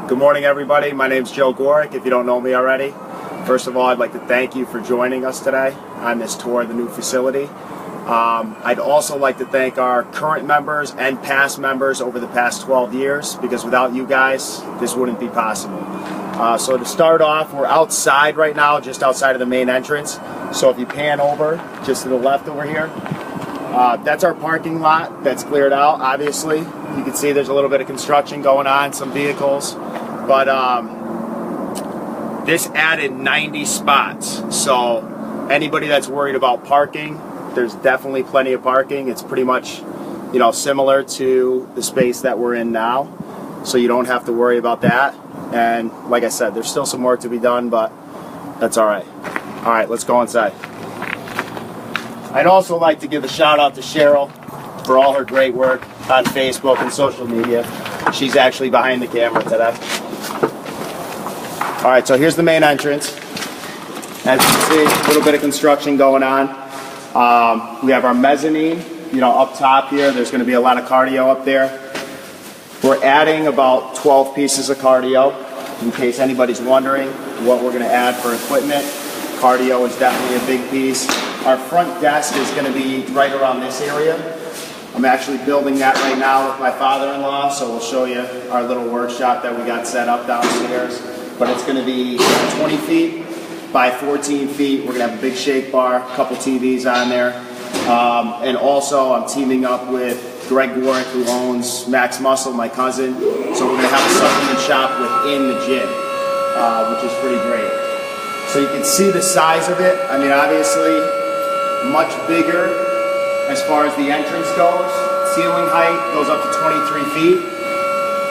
Good morning, everybody. My name's Joe Gorick, if you don't know me already. First of all, I'd like to thank you for joining us today on this tour of the new facility. I'd also like to thank our current members and past members over the past 12 years, because without you guys, this wouldn't be possible. So to start off, we're outside right now, just outside of the main entrance. So if you pan over, just to the left over here, that's our parking lot that's cleared out, obviously. You can see there's a little bit of construction going on, some vehicles. But this added 90 spots. So anybody that's worried about parking, there's definitely plenty of parking. It's pretty much, similar to the space that we're in now. So you don't have to worry about that. And like I said, there's still some work to be done, but that's all right. All right, let's go inside. I'd also like to give a shout out to Cheryl for all her great work on Facebook and social media. She's actually behind the camera today. All right, so here's the main entrance. As you can see, a little bit of construction going on. We have our mezzanine, up top here. There's going to be a lot of cardio up there. We're adding about 12 pieces of cardio, in case anybody's wondering what we're going to add for equipment. Cardio is definitely a big piece. Our front desk is going to be right around this area. I'm actually building that right now with my father-in-law, so we'll show you our little workshop that we got set up downstairs. But it's going to be 20 feet by 14 feet. We're going to have a big shake bar, a couple TVs on there. And also I'm teaming up with Greg Gorick, who owns Max Muscle, my cousin. So we're going to have a supplement shop within the gym, which is pretty great. So you can see the size of it. I mean, obviously, much bigger as far as the entrance goes. Ceiling height goes up to 23 feet.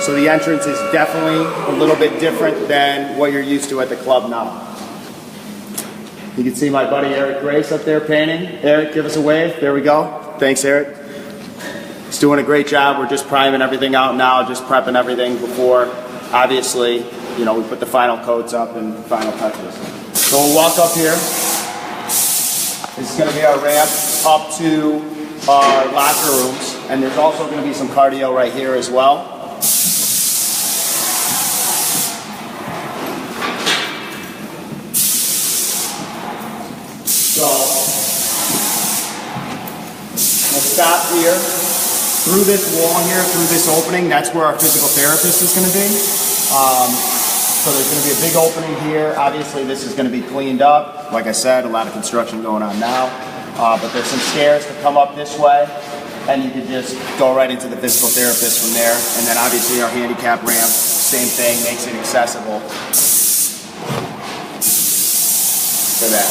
So the entrance is definitely a little bit different than what you're used to at the club now. You can see my buddy Eric Grace up there painting. Eric, give us a wave. There we go. Thanks, Eric. He's doing a great job. We're just priming everything out now, just prepping everything before, obviously, we put the final coats up and final touches. So we'll walk up here. This is going to be our ramp up to our locker rooms, and there's also going to be some cardio right here as well. So we'll stop here, through this wall here, through this opening. That's where our physical therapist is going to be. So there's going to be a big opening here. Obviously, this is going to be cleaned up. Like I said, a lot of construction going on now. But there's some stairs to come up this way, and you can just go right into the physical therapist from there. And then obviously our handicap ramp, same thing, makes it accessible for that.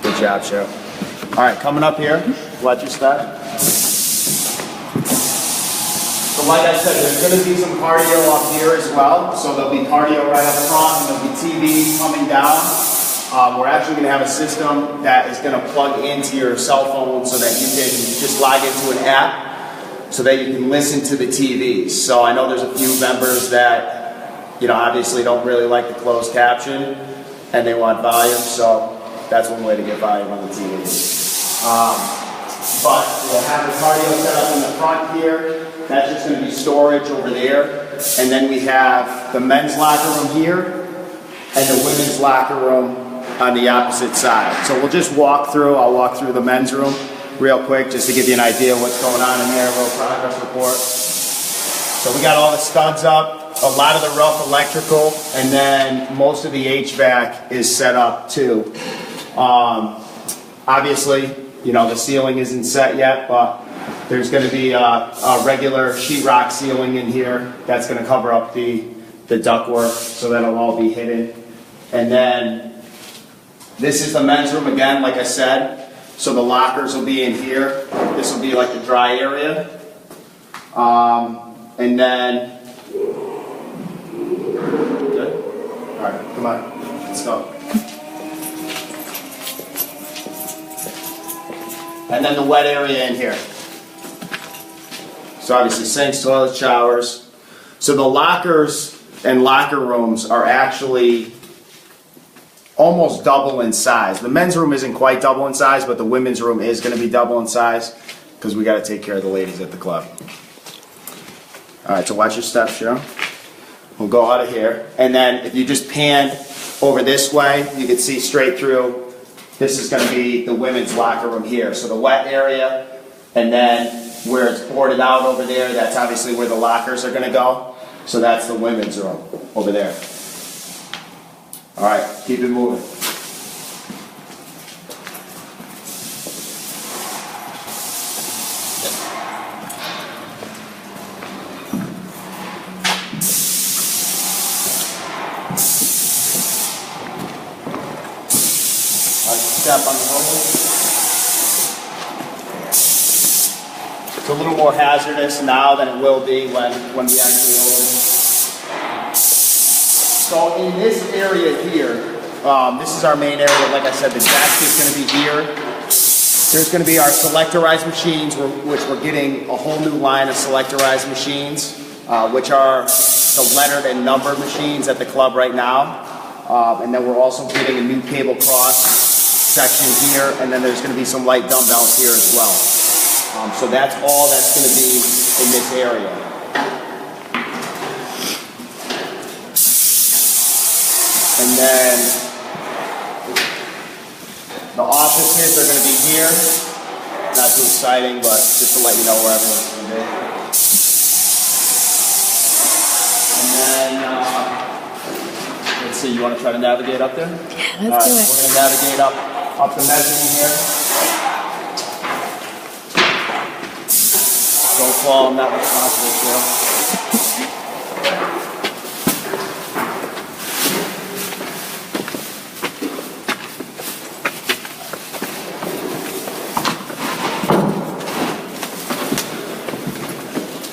Good job, Cheryl. All right, coming up here, let you start. So like I said, there's going to be some cardio up here as well. So there'll be cardio right up front, and there'll be TVs coming down. We're actually going to have a system that is going to plug into your cell phone so that you can just log into an app so that you can listen to the TVs. So I know there's a few members that, obviously don't really like the closed caption and they want volume. So that's one way to get volume on the TV. But we'll have the cardio set up in the front here. That's just going to be storage over there. And then we have the men's locker room here and the women's locker room on the opposite side. So we'll just walk through. I'll walk through the men's room real quick just to give you an idea of what's going on in there, a little progress report. So we got all the studs up, a lot of the rough electrical, and then most of the HVAC is set up too. Obviously, the ceiling isn't set yet, but there's going to be a regular sheetrock ceiling in here that's going to cover up the ductwork, so that'll all be hidden. And then this is the men's room again, like I said. So the lockers will be in here. This will be like the dry area. And then, good? All right, come on, let's go. And then the wet area in here. So obviously sinks, toilets, showers. So the lockers and locker rooms are actually almost double in size. The men's room isn't quite double in size, but the women's room is going to be double in size because we got to take care of the ladies at the club. All right, so watch your steps, Cheryl. We'll go out of here, and then if you just pan over this way, you can see straight through. This is going to be the women's locker room here. So the wet area, and then where it's boarded out over there, that's obviously where the lockers are going to go. So that's the women's room over there. All right, keep it moving. Step on the hose. It's a little more hazardous now than it will be when we actually open. So in this area here, this is our main area. Like I said, the desk is going to be here. There's going to be our selectorized machines, which we're getting a whole new line of selectorized machines, which are the lettered and numbered machines at the club right now. And then we're also getting a new cable cross section here, and then there's going to be some light dumbbells here as well. So that's all that's going to be in this area. And then the offices are going to be here. Not too exciting, but just to let you know where everyone's going to be. And then, let's see, you want to try to navigate up there? Yeah, let's do it. We're going to navigate up the mezzanine here. Don't fall, I'm not responsible for it.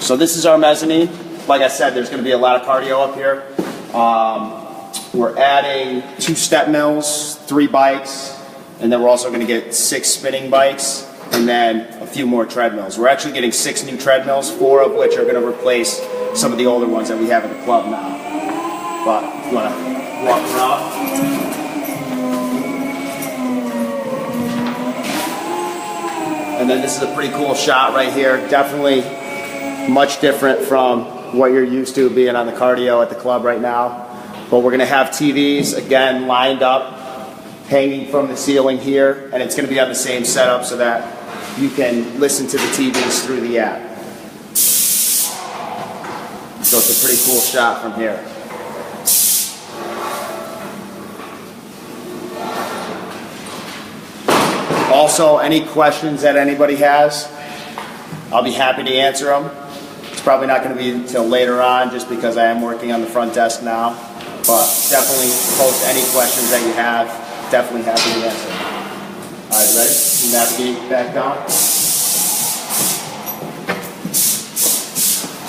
So this is our mezzanine. Like I said, there's going to be a lot of cardio up here. We're adding 2 step mills, 3 bikes, and then we're also going to get 6 spinning bikes, and then a few more treadmills. We're actually getting 6 new treadmills, 4 of which are going to replace some of the older ones that we have at the club now. But if you want to walk around. And then this is a pretty cool shot right here. Definitely much different from what you're used to being on the cardio at the club right now. But we're going to have TVs, again, lined up, hanging from the ceiling here, and it's going to be on the same setup so that you can listen to the TVs through the app. So it's a pretty cool shot from here. Also, any questions that anybody has, I'll be happy to answer them. It's probably not going to be until later on just because I am working on the front desk now. But definitely post any questions that you have. Definitely happy to answer. All right, ready? Navigate back down.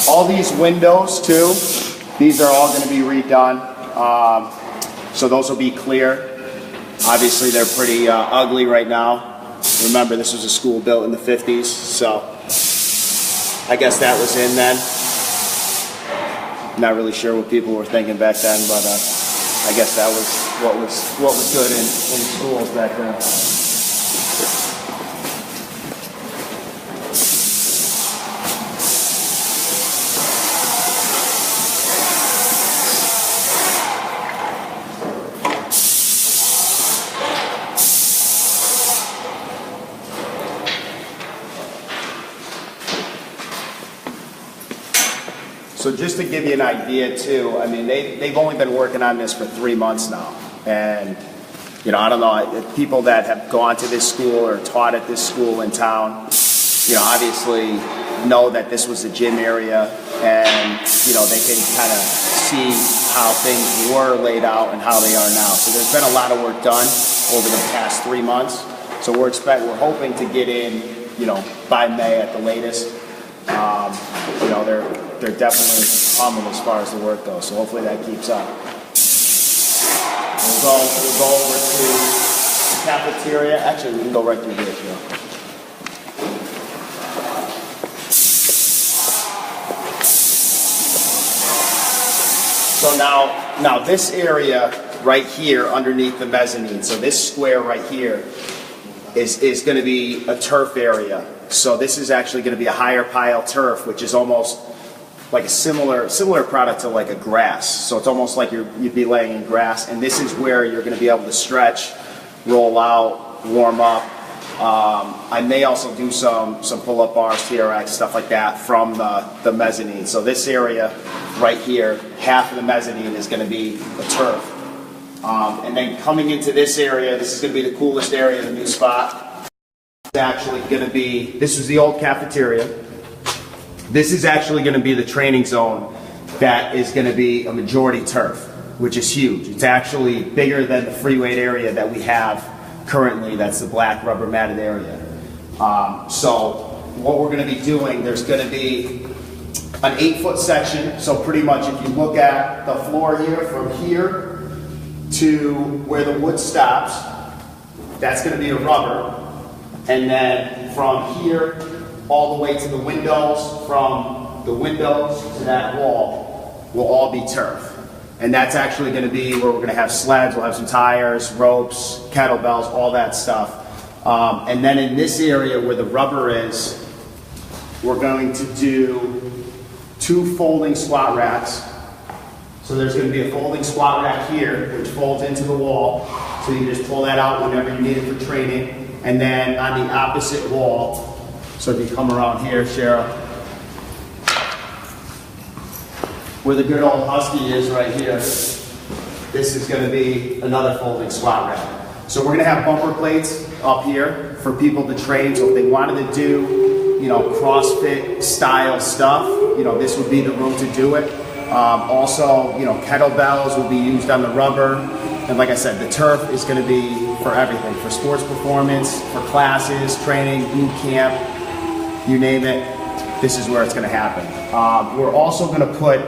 All these windows too, these are all going to be redone. So those will be clear. Obviously they're pretty ugly right now. Remember, this was a school built in the 50s, so I guess that was in then. Not really sure what people were thinking back then, but I guess that was what was good in schools back then. So just to give you an idea too, I mean, they've only been working on this for 3 months now. And, you know, I don't know, people that have gone to this school or taught at this school in town, you know, obviously know that this was the gym area and, you know, they can kind of see how things were laid out and how they are now. So there's been a lot of work done over the past 3 months. So we're hoping to get in, you know, by May at the latest. You know, they're definitely humming as far as the work goes, so hopefully that keeps up. We'll go over to the cafeteria. Actually, we can go right through here if you want. So now this area right here underneath the mezzanine. So this square right here is going to be a turf area. So this is actually going to be a higher pile turf, which is almost like a similar product to like a grass. So it's almost like you'd be laying in grass, and this is where you're going to be able to stretch, roll out, warm up. I may also do some pull-up bars, TRX, stuff like that from the mezzanine. So this area right here, half of the mezzanine is going to be a turf. And then coming into this area, this is going to be the coolest area, the new spot. It's actually going to be, this was the old cafeteria. This is actually going to be the training zone that is going to be a majority turf, which is huge. It's actually bigger than the free weight area that we have currently. That's the black rubber matted area. So what we're going to be doing, there's going to be an 8-foot section. So pretty much if you look at the floor here, from here to where the wood stops, that's going to be a rubber. And then from here all the way to the windows, from the windows to that wall, will all be turf. And that's actually going to be where we're going to have sleds, we'll have some tires, ropes, kettlebells, all that stuff. And then in this area where the rubber is, we're going to do 2 folding squat racks. So there's going to be a folding squat rack here, which folds into the wall. So you just pull that out whenever you need it for training. And then on the opposite wall, so if you come around here, Cheryl, where the good old Husky is right here, this is going to be another folding squat rack. So we're going to have bumper plates up here for people to train. So if they wanted to do, CrossFit style stuff, this would be the room to do it. Also, kettlebells will be used on the rubber. And like I said, the turf is going to be for everything, for sports performance, for classes, training, boot camp, you name it, this is where it's going to happen. We're also going to put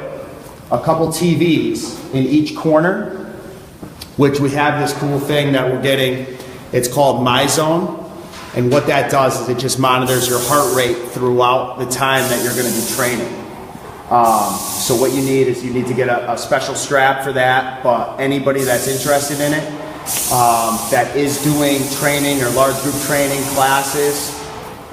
a couple TVs in each corner, which we have this cool thing that we're getting. It's called MyZone. And what that does is it just monitors your heart rate throughout the time that you're going to be training. So what you need is you need to get a special strap for that, but anybody that's interested in it, that is doing training or large group training classes,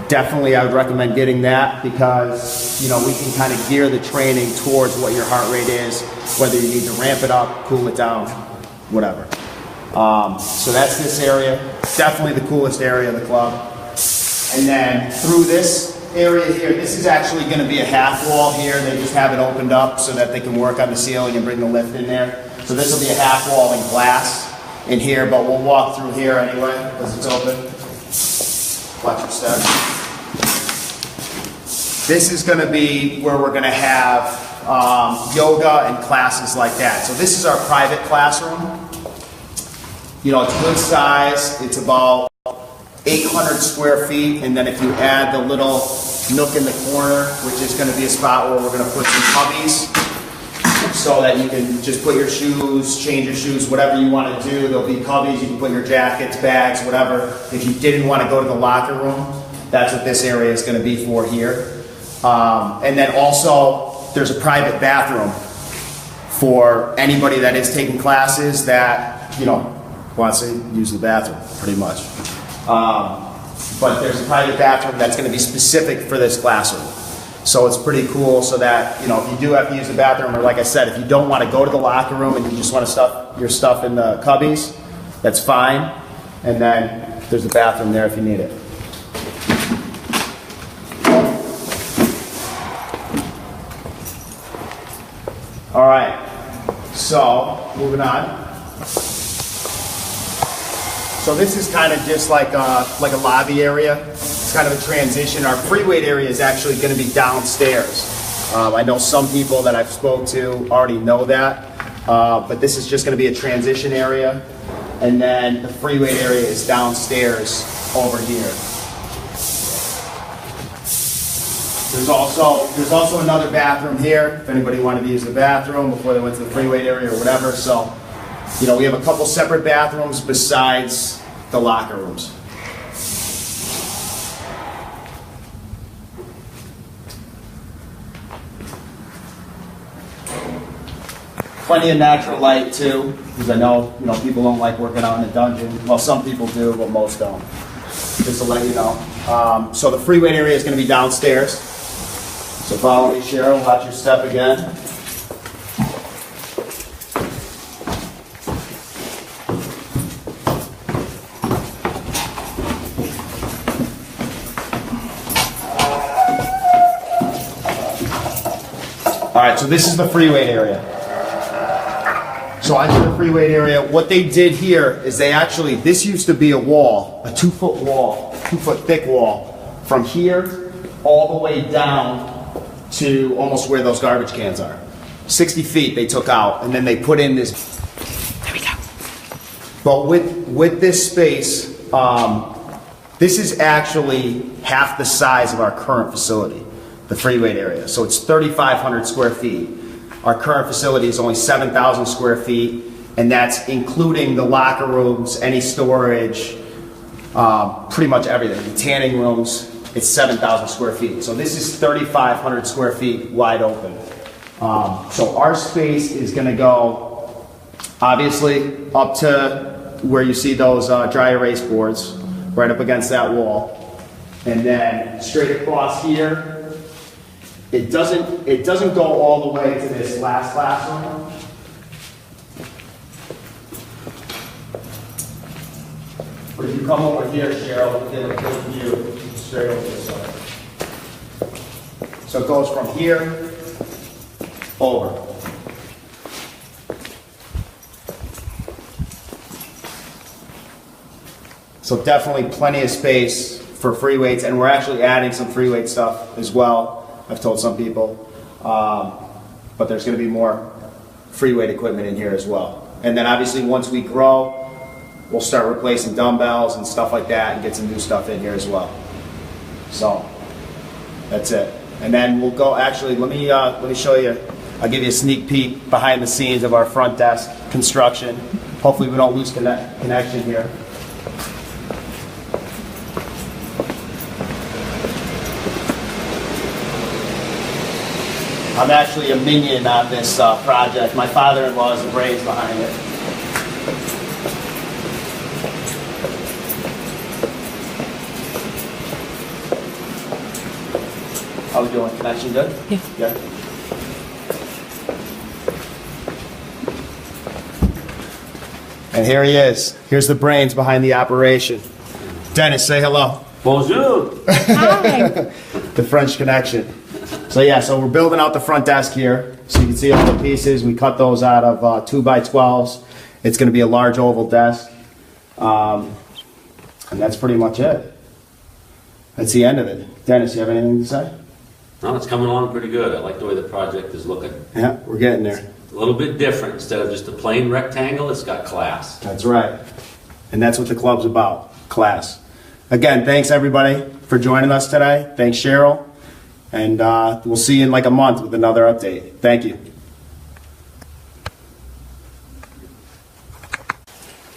definitely I would recommend getting that, because we can kind of gear the training towards what your heart rate is, whether you need to ramp it up, cool it down, whatever. So that's this area, definitely the coolest area of the club. And then through this area here, this is actually going to be a half wall here. They just have it opened up so that they can work on the ceiling and bring the lift in there. So this will be a half wall in glass in here, but we'll walk through here anyway because it's open. Watch your step. This is going to be where we're going to have yoga and classes like that. So this is our private classroom. It's good size. It's about 800 square feet, and then if you add the little nook in the corner, which is going to be a spot where we're going to put some cubbies so that you can just put your shoes, change your shoes, whatever you want to do. There'll be cubbies, you can put your jackets, bags, whatever. If you didn't want to go to the locker room, that's what this area is going to be for here. And then also, there's a private bathroom for anybody that is taking classes that, wants to use the bathroom, pretty much. But there's a private bathroom that's going to be specific for this classroom. So it's pretty cool so that, if you do have to use the bathroom, or like I said, if you don't want to go to the locker room and you just want to stuff your stuff in the cubbies, that's fine. And then there's a bathroom there if you need it. All right, so moving on. So this is kind of just like a lobby area. It's kind of a transition. Our free weight area is actually going to be downstairs. I know some people that I've spoke to already know that, but this is just going to be a transition area. And then the free weight area is downstairs over here. There's also another bathroom here if anybody wanted to use the bathroom before they went to the free weight area or whatever. So, we have a couple separate bathrooms besides the locker rooms. Plenty of natural light too, because I know, people don't like working out in a dungeon. Well, some people do, but most don't. Just to let you know. So the free weight area is going to be downstairs. So follow me, Cheryl. Watch your step again. All right, so this is the free weight area. So onto the free weight area, what they did here is this used to be a wall, a 2-foot wall, 2-foot thick wall, from here all the way down to almost where those garbage cans are. 60 feet they took out, and then they put in this. There we go. But with this space, this is actually half the size of our current facility, the free weight area. So it's 3,500 square feet. Our current facility is only 7,000 square feet, and that's including the locker rooms, any storage, pretty much everything. The tanning rooms, it's 7,000 square feet. So this is 3,500 square feet wide open. So our space is going to go, obviously, up to where you see those dry erase boards, right up against that wall. And then straight across here, it doesn't go all the way to this last classroom. But if you come over here, Cheryl, you get a good view straight over this side. So it goes from here over. So definitely plenty of space for free weights, and we're actually adding some free weight stuff as well. I've told some people, but there's going to be more free weight equipment in here as well. And then obviously once we grow, we'll start replacing dumbbells and stuff like that and get some new stuff in here as well. So that's it. And then we'll go, actually, let me show you, I'll give you a sneak peek behind the scenes of our front desk construction. Hopefully we don't lose connection here. I'm actually a minion on this project. My father-in-law is the brains behind it. How we doing? Connection good? Yeah. And here he is. Here's the brains behind the operation. Dennis, say hello. Bonjour. Hi. The French Connection. So yeah, so we're building out the front desk here. So you can see all the pieces. We cut those out of 2x12s. It's going to be a large oval desk. And that's pretty much it. That's the end of it. Dennis, you have anything to say? No, it's coming along pretty good. I like the way the project is looking. Yeah, we're getting there. A little bit different. Instead of just a plain rectangle, it's got class. That's right. And that's what the club's about, class. Again, thanks everybody for joining us today. Thanks, Cheryl. And we'll see you in like a month with another update. Thank you.